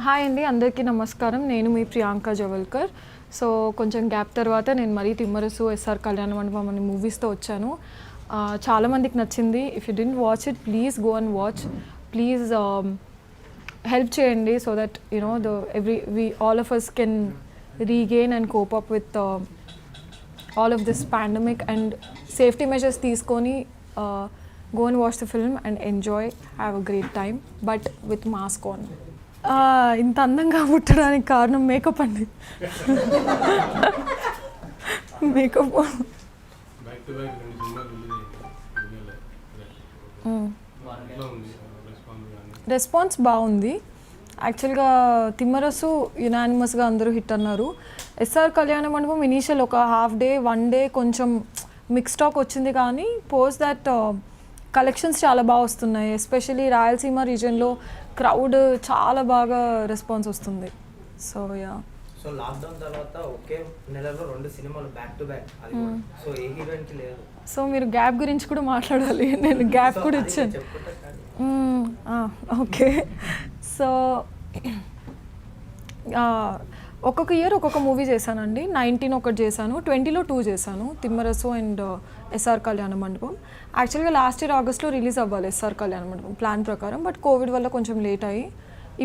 Hi అండి, అందరికీ నమస్కారం. నేను మీ ప్రియాంక జవల్కర్. సో కొంచెం గ్యాప్ తర్వాత నేను మరీ తిమ్మరసు, ఎస్ఆర్ కళ్యాణ మండపం అనే మూవీస్తో వచ్చాను. చాలామందికి నచ్చింది. If you didn't watch it, please go and watch. Please help చేయండి so that you know all of us can regain and cope up with all of this pandemic and safety measures తీసుకొని go and watch the film and enjoy, have a great time, but with mask on. ఇంత అందంగా పుట్టడానికి కారణం makeup అండి. Makeup response బాగుంది. యాక్చువల్గా తిమ్మరసు యునానిమస్గా అందరూ hit అన్నారు. ఎస్ఆర్ కళ్యాణ మండపం ఇనీషియల్ ఒక హాఫ్ డే 1 day కొంచెం మిక్స్ టాక్ వచ్చింది, కానీ పోస్ట్ దట్ కలెక్షన్స్ చాలా బాగా వస్తున్నాయి. ఎస్పెషలీ రాయలసీమ రీజియన్లో క్రౌడ్ చాలా బాగా రెస్పాన్స్ వస్తుంది. సో సో లాక్డౌన్ తర్వాత ఒకే నెలలో 2 సినిమాలు బ్యాక్ టు బ్యాక్, సో ఏ హీరోయిన్కి లేదు. సో మీరు గ్యాప్ గురించి కూడా మాట్లాడాలి. నేను గ్యాప్ కూడా ఇచ్చాను. ఓకే. సో ఒక్కొక్క ఇయర్ ఒక్కొక్క మూవీ చేశానండి. 19 ఒకటి చేశాను, 20లో 2 చేశాను, తిమ్మరసు అండ్ ఎస్ఆర్ కళ్యాణ మండపం. యాక్చువల్గా లాస్ట్ ఇయర్ ఆగస్ట్లో రిలీజ్ అవ్వాలి ఎస్ఆర్ కళ్యాణ మండపం ప్లాన్ ప్రకారం, బట్ కోవిడ్ వల్ల కొంచెం లేట్ అయ్యి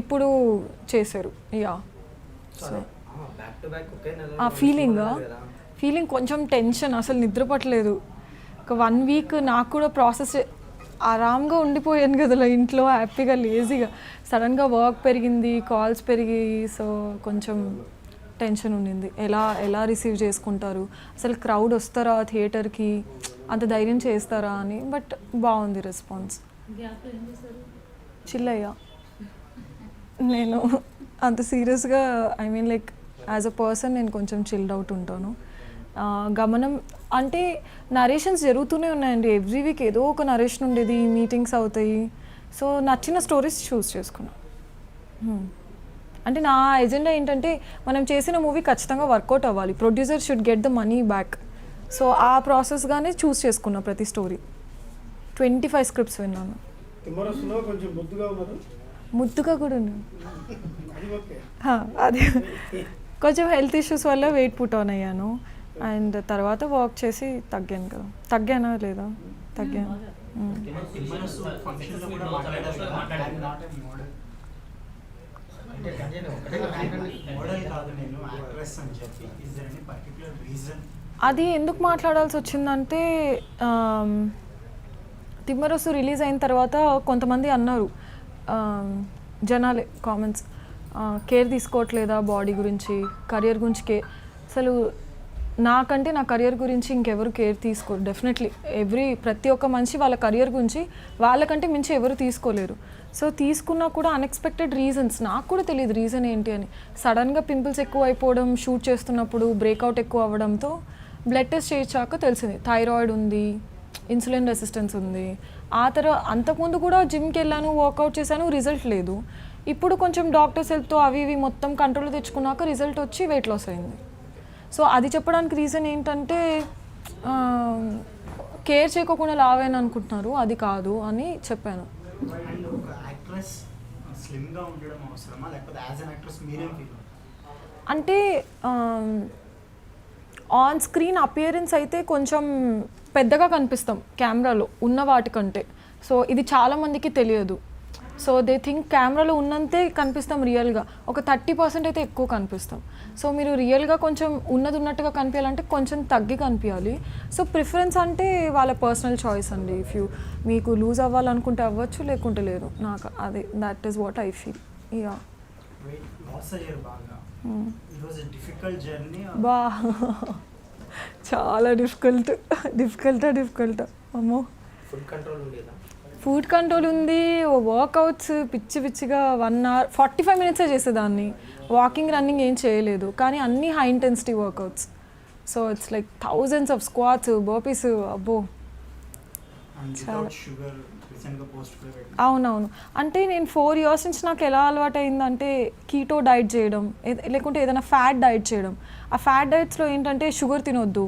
ఇప్పుడు చేశారు. ఆ ఫీలింగ్ కొంచెం టెన్షన్, అసలు నిద్రపట్టలేదు. ఒక 1 week నాకు కూడా ప్రాసెస్ ఆరామ్గా ఉండిపోయాను కదా ఇంట్లో, హ్యాపీగా లేజీగా. సడన్గా వర్క్ పెరిగింది, కాల్స్ పెరిగి, సో కొంచెం టెన్షన్ ఉండింది. ఎలా రిసీవ్ చేసుకుంటారు, అసలు క్రౌడ్ వస్తారా థియేటర్కి, అంత ధైర్యం చేస్తారా అని. బట్ బాగుంది రెస్పాన్స్. చిల్లయ్యా, నేను అంత సీరియస్గా లైక్ యాజ్ అ పర్సన్ నేను కొంచెం చిల్డ్ అవుట్ ఉంటాను. గమనం అంటే నరేషన్స్ జరుగుతూనే ఉన్నాయండి. ఎవ్రీ వీక్ ఏదో ఒక నరేషన్ ఉండేది, మీటింగ్స్ అవుతాయి. సో నచ్చిన స్టోరీస్ చూస్ చేసుకున్నాను. అంటే నా ఎజెండా ఏంటంటే మనం చేసిన మూవీ ఖచ్చితంగా వర్కౌట్ అవ్వాలి, producer should get the money back. So ఆ ప్రాసెస్గానే చూస్ చేసుకున్నా ప్రతి స్టోరీ. 25 scripts విన్నాను. ముద్దుగా కూడా ఉన్నాను. అది కొంచెం హెల్త్ ఇష్యూస్ వల్ల వెయిట్ పుట్ ఆన్ అయ్యాను. అండ్ తర్వాత వాక్ చేసి తగ్గాను కదా. తగ్గానా లేదా? తగ్గాను. అది ఎందుకు మాట్లాడాల్సి వచ్చిందంటే తిమ్మరసు రిలీజ్ అయిన తర్వాత కొంతమంది అన్నారు, జనాలే కామెంట్స్, కేర్ తీసుకోవట్లేదా బాడీ గురించి, కెరియర్ గురించి అసలు నాకంటే నా కెరియర్ గురించి ఇంకెవరు కేర్ తీసుకోరు. డెఫినెట్లీ ప్రతి ఒక్క మనిషి వాళ్ళ కెరియర్ గురించి వాళ్ళకంటే మించి ఎవరు తీసుకోలేరు. సో తీసుకున్నా కూడా అన్ఎక్స్పెక్టెడ్ రీజన్స్, నాకు కూడా తెలియదు రీజన్ ఏంటి అని. సడన్గా పింపుల్స్ ఎక్కువ అయిపోవడం, షూట్ చేస్తున్నప్పుడు బ్రేక్అవుట్ ఎక్కువ అవ్వడంతో బ్లడ్ టెస్ట్ చేయించాక తెలిసింది థైరాయిడ్ ఉంది, ఇన్సులిన్ రెసిస్టెన్స్ ఉంది. ఆ తర్వాత అంతకుముందు కూడా జిమ్కి వెళ్ళాను, వర్కౌట్ చేశాను, రిజల్ట్ లేదు. ఇప్పుడు కొంచెం డాక్టర్స్ హెల్ప్తో అవి ఇవి మొత్తం కంట్రోల్ తెచ్చుకున్నాక రిజల్ట్ వచ్చి వెయిట్ లాస్ అయింది. సో అది చెప్పడానికి రీజన్ ఏంటంటే కేర్ చేయకోకుండా లావేని అనుకుంటున్నారు, అది కాదు అని చెప్పాను. అంటే ఆన్ స్క్రీన్ అపియరెన్స్ అయితే కొంచెం పెద్దగా కనిపిస్తాం కెమెరాలో ఉన్న వాటికంటే. సో ఇది చాలామందికి తెలియదు. సో దే థింక్ కెమెరాలో ఉన్నంతే కనిపిస్తాం, రియల్గా ఒక 30% అయితే ఎక్కువ కనిపిస్తాం. సో మీరు రియల్గా కొంచెం ఉన్నట్టుగా కనిపించాలంటే కొంచెం తగ్గి కనిపించాలి. సో ప్రిఫరెన్స్ అంటే వాళ్ళ పర్సనల్ చాయిస్ అండి. మీకు లూజ్ అవ్వాలనుకుంటే అవ్వచ్చు, లేకుంటే లేదు. నాకు అదే that is what I feel. బా చాలా డిఫికల్ట్. అమ్మో, ఫుడ్ కంట్రోల్ ఉంది, వర్కౌట్స్ పిచ్చిగా 1 hour 45 minutes చేసేదాన్ని. వాకింగ్, రన్నింగ్ ఏం చేయలేదు, కానీ అన్నీ high intensity workouts. So it's like thousands of squats, burpees. అబ్బో అవునవును. అంటే నేను 4 years నుంచి నాకు ఎలా అలవాటు అయిందంటే కీటో డైట్ చేయడం, లేకుంటే ఏదైనా ఫ్యాట్ డైట్ చేయడం. ఆ ఫ్యాట్ డైట్స్లో ఏంటంటే షుగర్ తినొద్దు,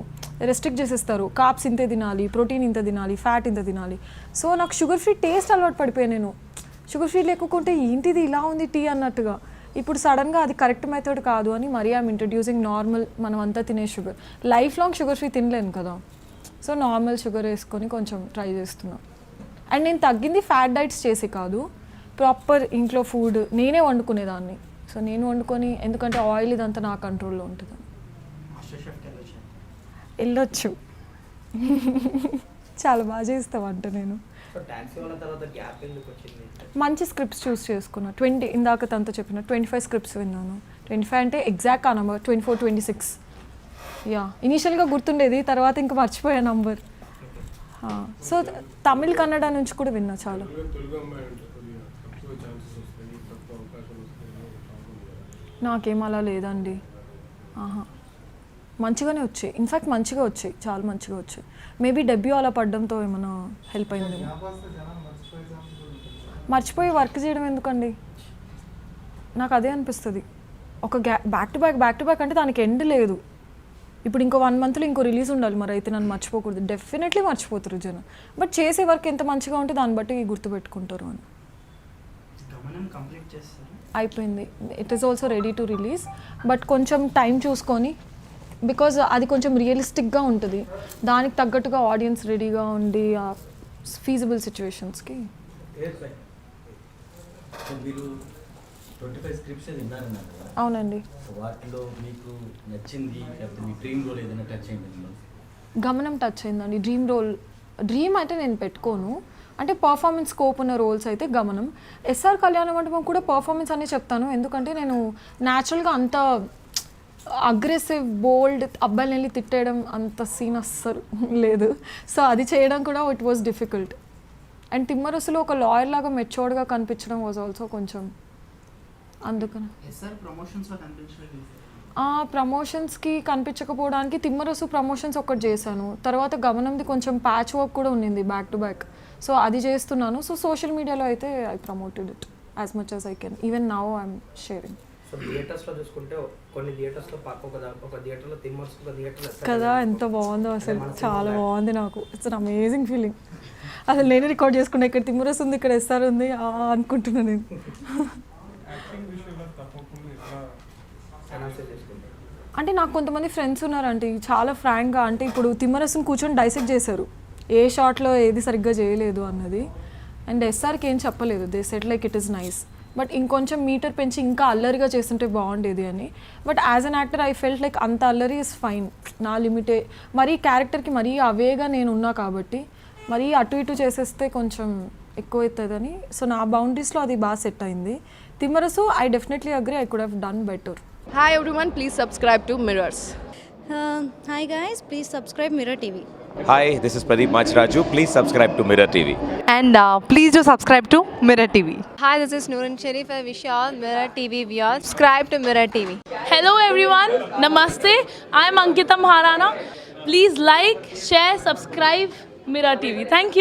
రెస్ట్రిక్ట్ చేసేస్తారు, కార్బ్స్ ఇంతే తినాలి, ప్రోటీన్ ఇంత తినాలి, ఫ్యాట్ ఇంత తినాలి. సో నాకు షుగర్ ఫ్రీ టేస్ట్ అలవాటు పడిపోయాను. నేను షుగర్ ఫ్రీ లేకుంటే ఏంటిది ఇలా ఉంది టీ అన్నట్టుగా. ఇప్పుడు సడన్గా అది కరెక్ట్ మెథడ్ కాదు అని మరీ ఐఎమ్ ఇంట్రడ్యూసింగ్ నార్మల్ మనం అంతా తినే sugar. Life long sugar free తినలేను కదా, సో నార్మల్ షుగర్ వేసుకొని కొంచెం ట్రై చేస్తున్నా. అండ్ నేను తగ్గింది ఫ్యాట్ డైట్స్ చేసి కాదు, ప్రాపర్ ఇంట్లో ఫుడ్ నేనే వండుకునేదాన్ని. సో నేను వండుకొని, ఎందుకంటే ఆయిల్ ఇదంతా నా కంట్రోల్లో ఉంటుంది. వెళ్ళొచ్చు, చాలా బాగా చేస్తావు అంటే నేను. మంచి స్క్రిప్ట్స్ చూస్ చేసుకున్నా. 20 ఇందాక తనతో చెప్పిన 25 స్క్రిప్ట్స్ విన్నాను. 25 అంటే ఎగ్జాక్ట్ ఆ నెంబర్ 24, 26. యా, ఇనీషియల్గా గుర్తుండేది, తర్వాత ఇంకా మర్చిపోయా నంబర్. సో తమిళ్ కన్నడ నుంచి కూడా విన్నా చాలా. నాకేం అలా లేదండి. మంచిగానే వచ్చాయి, ఇన్ఫ్యాక్ట్ మంచిగా వచ్చాయి, చాలా మంచిగా వచ్చాయి. మేబీ డెబ్యూ అలా పడడంతో ఏమైనా హెల్ప్ అయింది. మర్చిపోయి వర్క్ చేయడం ఎందుకండి, నాకు అదే అనిపిస్తుంది. ఒక బ్యాక్ టు బ్యాక్ అంటే దానికి ఎండ్ లేదు. ఇప్పుడు ఇంకో 1 monthలో ఇంకో రిలీజ్ ఉండాలి, మరి అయితే నన్ను మర్చిపోకూడదు. డెఫినెట్లీ మర్చిపోతారు జనం, బట్ చేసే వర్క్ ఎంత మంచిగా ఉంటే దాన్ని బట్టి గుర్తుపెట్టుకుంటారు అని. అయిపోయింది, it is also ready to release, but కొంచెం టైం చూసుకొని, బికాజ్ అది కొంచెం రియలిస్టిక్గా ఉంటుంది, దానికి తగ్గట్టుగా ఆడియన్స్ రెడీగా ఉండి ఆ ఫీజిబుల్ సిచ్యువేషన్స్కి. అవునండి. గమనం టచ్ అయిందండి. డ్రీమ్ అయితే నేను పెట్టుకోను, అంటే పర్ఫార్మెన్స్ స్కోప్ ఉన్న రోల్స్ అయితే గమనం. ఎస్ఆర్ కళ్యాణ మండపం కూడా పర్ఫార్మెన్స్ అనే చెప్తాను, ఎందుకంటే నేను న్యాచురల్గా అంత అగ్రెసివ్ బోల్డ్ అబ్బాయిని వెళ్ళి తిట్టేయడం అంత సీన్ అస్సలు లేదు. సో అది చేయడం కూడా ఇట్ వాజ్ డిఫికల్ట్. అండ్ తిమ్మరసులో ఒక లాయర్ లాగా మెచ్యూర్డ్గా కనిపించడం వాజ్ ఆల్సో కొంచెం, అందుకని ప్రమోషన్స్కి కనిపించకపోవడానికి తిమ్మరసు ప్రమోషన్స్ ఒకటి చేశాను. తర్వాత గమనంది కొంచెం ప్యాచ్ వర్క్ కూడా ఉండింది బ్యాక్ టు బ్యాక్, సో అది చేస్తున్నాను. సో సోషల్ మీడియాలో అయితే I promoted it as much as I can. Even now I'm sharing. So థియేటర్స్లో చూసుకుంటే కొన్ని థియేటర్స్లో ఒక థియేటర్లో తిమ్మర్స్, ఒక థియేటర్లో కదా, ఎంత బాగుందో అసలు, చాలా బాగుంది. నాకు ఇట్స్ అన్ అమేజింగ్ ఫీలింగ్. అసలు నేను రికార్డ్ చేసుకున్నా, ఇక్కడ తిమ్మరస్ ఉంది, ఇక్కడ ఎస్ఆర్ ఉంది అనుకుంటున్నాను నేను. అంటే నాకు కొంతమంది ఫ్రెండ్స్ ఉన్నారంటే చాలా ఫ్రాంక్గా, అంటే ఇప్పుడు తిమ్మరస్ని కూర్చొని డైసెక్ట్ చేశారు, ఏ షాట్లో ఏది సరిగ్గా చేయలేదు అన్నది. అండ్ ఎస్ఆర్కి ఏం చెప్పలేదు, they said like it is nice, but ఇంకొంచెం మీటర్ పెంచి ఇంకా అల్లరిగా చేస్తుంటే బాగుండేది అని. But as an actor I felt like అంత అల్లరి ఇస్ ఫైన్, నా లిమిటే. మరీ క్యారెక్టర్కి మరీ అవేగా నేను ఉన్నా కాబట్టి మరీ అటు ఇటు చేసేస్తే కొంచెం ఎక్కువ అవుతుందని, సో నా బౌండరీస్లో అది బాగా సెట్ అయింది. Timmarusu I definitely agree, I could have done better. Hi everyone, please subscribe to Mirrors. Hi guys, please subscribe Mirror TV. Hi, this is Pradeep Machraju. Please subscribe to Mirror TV. And please do subscribe to Mirror TV. Hi, this is Noorun Sharif. I wish you all Mirror TV viewers subscribe to Mirror TV. Hello everyone, Namaste. I am Ankita Maharana. Please like, share, subscribe Mirror TV. Thank you.